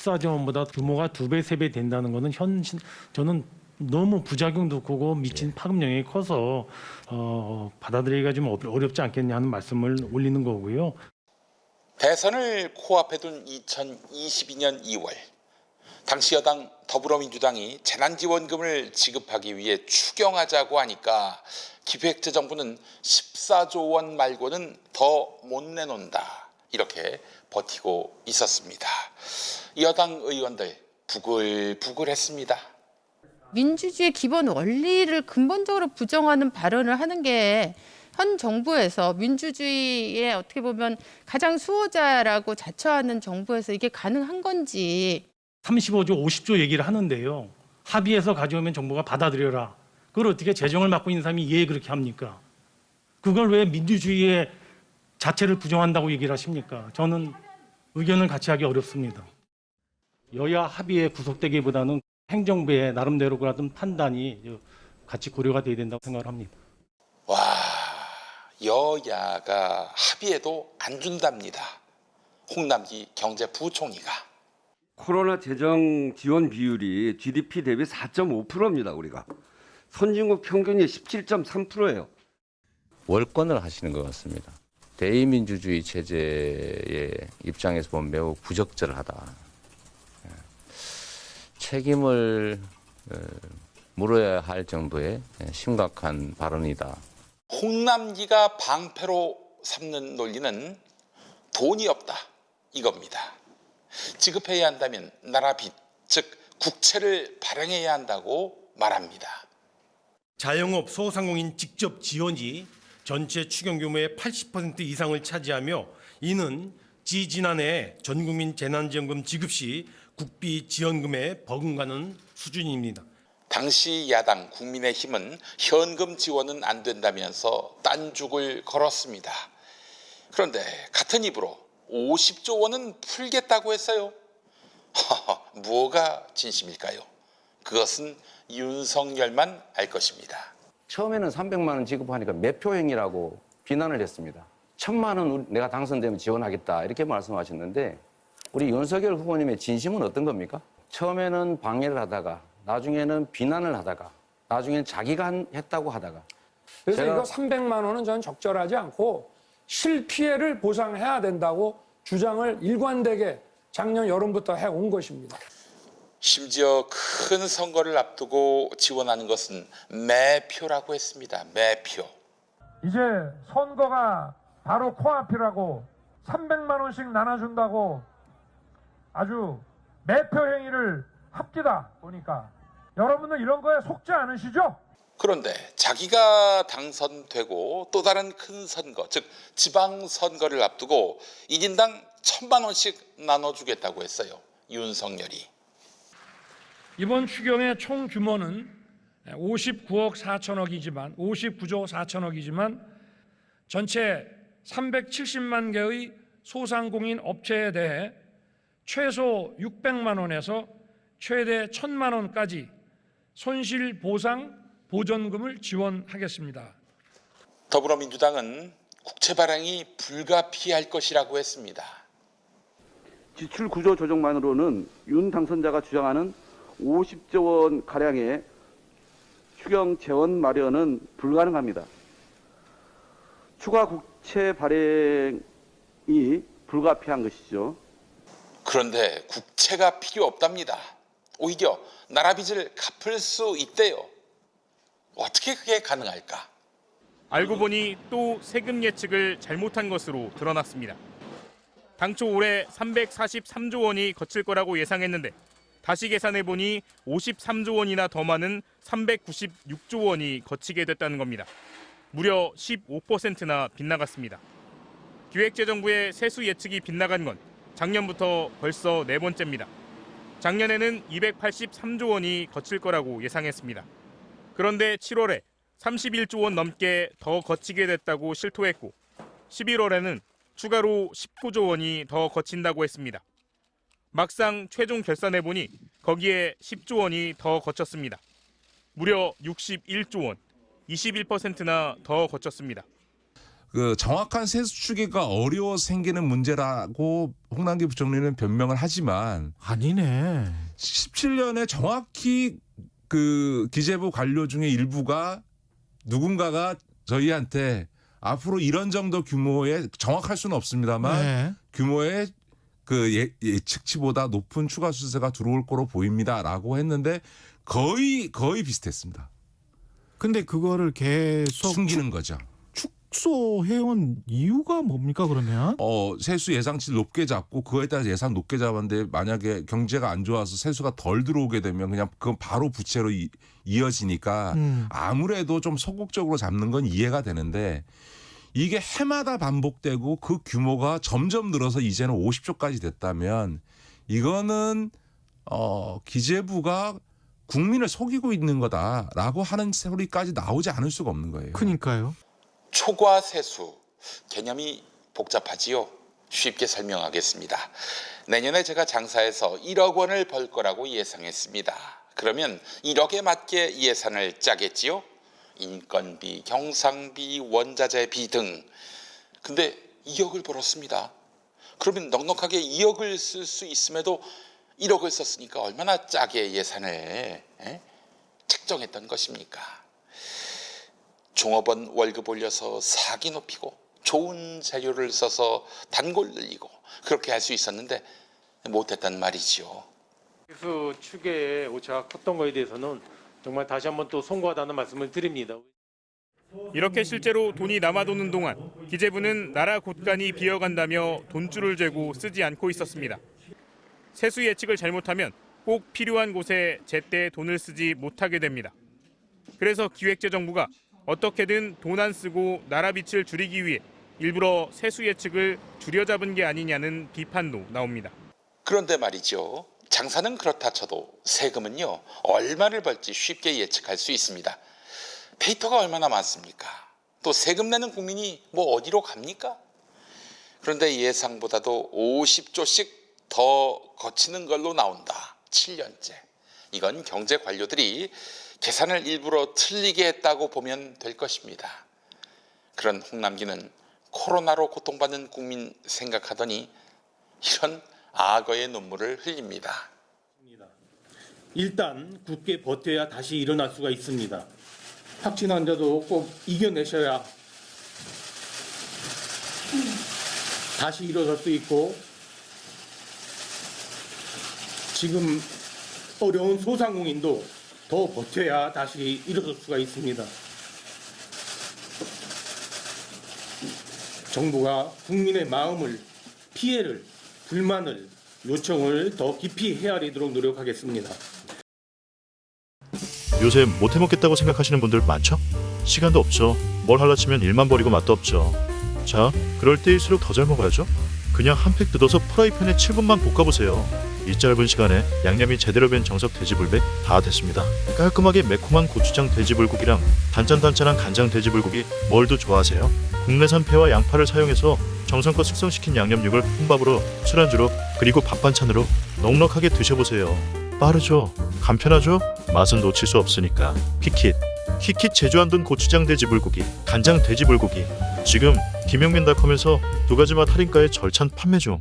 14조 원보다 규모가 2배, 3배 된다는 것은 저는 너무 부작용도 크고 미친 파급 영향이 커서 받아들이기가 좀 어렵지 않겠냐 하는 말씀을 올리는 거고요. 대선을 코앞에 둔 2022년 2월 당시 여당 더불어민주당이 재난지원금을 지급하기 위해 추경하자고 하니까 기획재정부는 14조 원 말고는 더 못 내놓는다 이렇게 버티고 있었습니다. 여당 의원들 부글부글했습니다. 민주주의의 기본 원리를 근본적으로 부정하는 발언을 하는 게 현 정부에서 민주주의의 어떻게 보면 가장 수호자라고 자처하는 정부에서 이게 가능한 건지. 35조, 50조 얘기를 하는데요. 합의해서 가져오면 정부가 받아들여라. 그걸 어떻게 재정을 맡고 있는 사람이 예 그렇게 합니까? 그걸 왜 민주주의의 자체를 부정한다고 얘기를 하십니까? 저는 의견을 같이 하기 어렵습니다. 여야 합의에 구속되기보다는 행정부의 나름대로 그런 판단이 같이 고려가 돼야 된다고 생각을 합니다. 와, 여야가 합의해도 안 준답니다. 홍남기 경제부총리가. 코로나 재정 지원 비율이 GDP 대비 4.5%입니다. 우리가. 선진국 평균이 17.3%예요. 월권을 하시는 것 같습니다. 대의민주주의 체제의 입장에서 보면 매우 부적절하다. 책임을 물어야 할 정도의 심각한 발언이다. 홍남기가 방패로 삼는 논리는 돈이 없다 이겁니다. 지급해야 한다면 나라 빚, 즉 국채를 발행해야 한다고 말합니다. 자영업 소상공인 직접 지원이 전체 추경 규모의 80% 이상을 차지하며 이는 지지난해 전국민 재난지원금 지급 시 국비 지원금에 버금가는 수준입니다. 당시 야당 국민의힘은 현금 지원은 안 된다면서 딴죽을 걸었습니다. 그런데 같은 입으로 50조 원은 풀겠다고 했어요. 뭐가 진심일까요? 그것은 윤석열만 알 것입니다. 처음에는 300만 원 지급하니까 매표행위라고 비난을 했습니다. 1000만 원 내가 당선되면 지원하겠다 이렇게 말씀하셨는데 우리 윤석열 후보님의 진심은 어떤 겁니까? 처음에는 방해를 하다가 나중에는 비난을 하다가 나중에는 자기가 했다고 하다가 그래서 이거 300만 원은 저는 적절하지 않고 실피해를 보상해야 된다고 주장을 일관되게 작년 여름부터 해온 것입니다. 심지어 큰 선거를 앞두고 지원하는 것은 매표라고 했습니다. 매표. 이제 선거가 바로 코앞이라고 300만 원씩 나눠준다고 아주 매표 행위를 합디다 보니까 여러분들 이런 거에 속지 않으시죠? 그런데 자기가 당선되고 또 다른 큰 선거, 즉 지방선거를 앞두고 1인당 1000만 원씩 나눠주겠다고 했어요. 윤석열이. 이번 추경의 총 규모는 59억 4천억이지만 59조 4천억이지만 전체 370만 개의 소상공인 업체에 대해 최소 600만 원에서 최대 1000만 원까지 손실 보상 보전금을 지원하겠습니다. 더불어민주당은 국채 발행이 불가피할 것이라고 했습니다. 지출 구조 조정만으로는 윤 당선자가 주장하는 50조 원 가량의 추경 재원 마련은 불가능합니다. 추가 국채 발행이 불가피한 것이죠. 그런데 국채가 필요 없답니다. 오히려 나라 빚을 갚을 수 있대요. 어떻게 그게 가능할까? 알고 보니 또 세금 예측을 잘못한 것으로 드러났습니다. 당초 올해 343조 원이 거칠 거라고 예상했는데 다시 계산해보니 53조 원이나 더 많은 396조 원이 거치게 됐다는 겁니다. 무려 15%나 빗나갔습니다. 기획재정부의 세수 예측이 빗나간 건 작년부터 벌써 네 번째입니다. 작년에는 283조 원이 거칠 거라고 예상했습니다. 그런데 7월에 31조 원 넘게 더 거치게 됐다고 실토했고 11월에는 추가로 19조 원이 더 거친다고 했습니다. 막상 최종 결산해보니 거기에 10조 원이 더 거쳤습니다. 무려 61조 원, 21%나 더 거쳤습니다. 그 정확한 세수 추계가 어려워 생기는 문제라고 홍남기 부총리는 변명을 하지만 아니네. 17년에 정확히 그 기재부 관료 중에 일부가 누군가가 저희한테 앞으로 이런 정도 규모의 정확할 수는 없습니다만 네. 규모의 그 예측치보다 높은 추가 수세가 들어올 거로 보입니다라고 했는데 거의 비슷했습니다. 근데 그거를 계속 숨기는 거죠. 축소해온 이유가 뭡니까 그러면? 세수 예상치를 높게 잡고 그거에 따라 예산 높게 잡았는데 만약에 경제가 안 좋아서 세수가 덜 들어오게 되면 그냥 그건 바로 부채로 이어지니까 아무래도 좀 소극적으로 잡는 건 이해가 되는데 이게 해마다 반복되고 그 규모가 점점 늘어서 이제는 50조까지 됐다면 이거는 기재부가 국민을 속이고 있는 거다라고 하는 소리까지 나오지 않을 수가 없는 거예요. 그러니까요. 초과 세수 개념이 복잡하지요. 쉽게 설명하겠습니다. 내년에 제가 장사해서 1억 원을 벌 거라고 예상했습니다. 그러면 1억에 맞게 예산을 짜겠지요. 인건비, 경상비, 원자재비 등. 근데 2억을 벌었습니다. 그러면 넉넉하게 2억을 쓸 수 있음에도 1억을 썼으니까 얼마나 짜게 예산을 책정했던 것입니까? 종업원 월급 올려서 사기 높이고 좋은 재료를 써서 단골 늘리고 그렇게 할 수 있었는데 못했단 말이지요. 세수 추계의 오차가 컸던 거에 대해서는 정말 다시 한번 또 송구하다는 말씀을 드립니다. 이렇게 실제로 돈이 남아도는 동안 기재부는 나라 곳간이 비어간다며 돈줄을 재고 쓰지 않고 있었습니다. 세수 예측을 잘못하면 꼭 필요한 곳에 제때 돈을 쓰지 못하게 됩니다. 그래서 기획재정부가 어떻게든 돈 안 쓰고 나라 빚을 줄이기 위해 일부러 세수 예측을 줄여잡은 게 아니냐는 비판도 나옵니다. 그런데 말이죠. 장사는 그렇다 쳐도 세금은요. 얼마를 벌지 쉽게 예측할 수 있습니다. 데이터가 얼마나 많습니까? 또 세금 내는 국민이 뭐 어디로 갑니까? 그런데 예상보다도 50조씩 더 거치는 걸로 나온다. 7년째. 이건 경제 관료들이 계산을 일부러 틀리게 했다고 보면 될 것입니다. 그런 홍남기는 코로나로 고통받는 국민 생각하더니 이런 악어의 눈물을 흘립니다. 일단 굳게 버텨야 다시 일어날 수가 있습니다. 확진 환자도 꼭 이겨내셔야 다시 일어설 수 있고 지금 어려운 소상공인도 더 버텨야 다시 일어설 수가 있습니다. 정부가 국민의 마음을, 피해를, 불만을, 요청을 더 깊이 헤아리도록 노력하겠습니다. 요새 못해먹겠다고 생각하시는 분들 많죠? 시간도 없죠. 뭘 하려 치면 일만 버리고 맛도 없죠. 자, 그럴 때일수록 더 잘 먹어야죠. 그냥 한 팩 뜯어서 프라이팬에 7분만 볶아보세요. 이 짧은 시간에 양념이 제대로 된 정석 돼지불백 다 됐습니다. 깔끔하게 매콤한 고추장 돼지불고기랑 단짠단짠한 간장 돼지불고기 뭘 더 좋아하세요? 국내산 폐와 양파를 사용해서 정성껏 숙성시킨 양념육을 혼밥으로, 술안주로, 그리고 밥반찬으로 넉넉하게 드셔보세요. 빠르죠? 간편하죠? 맛은 놓칠 수 없으니까. 킥킷 제주 안동 고추장 돼지불고기, 간장 돼지불고기 지금 김영민닷컴에서 2가지 맛 할인가에 절찬 판매 중.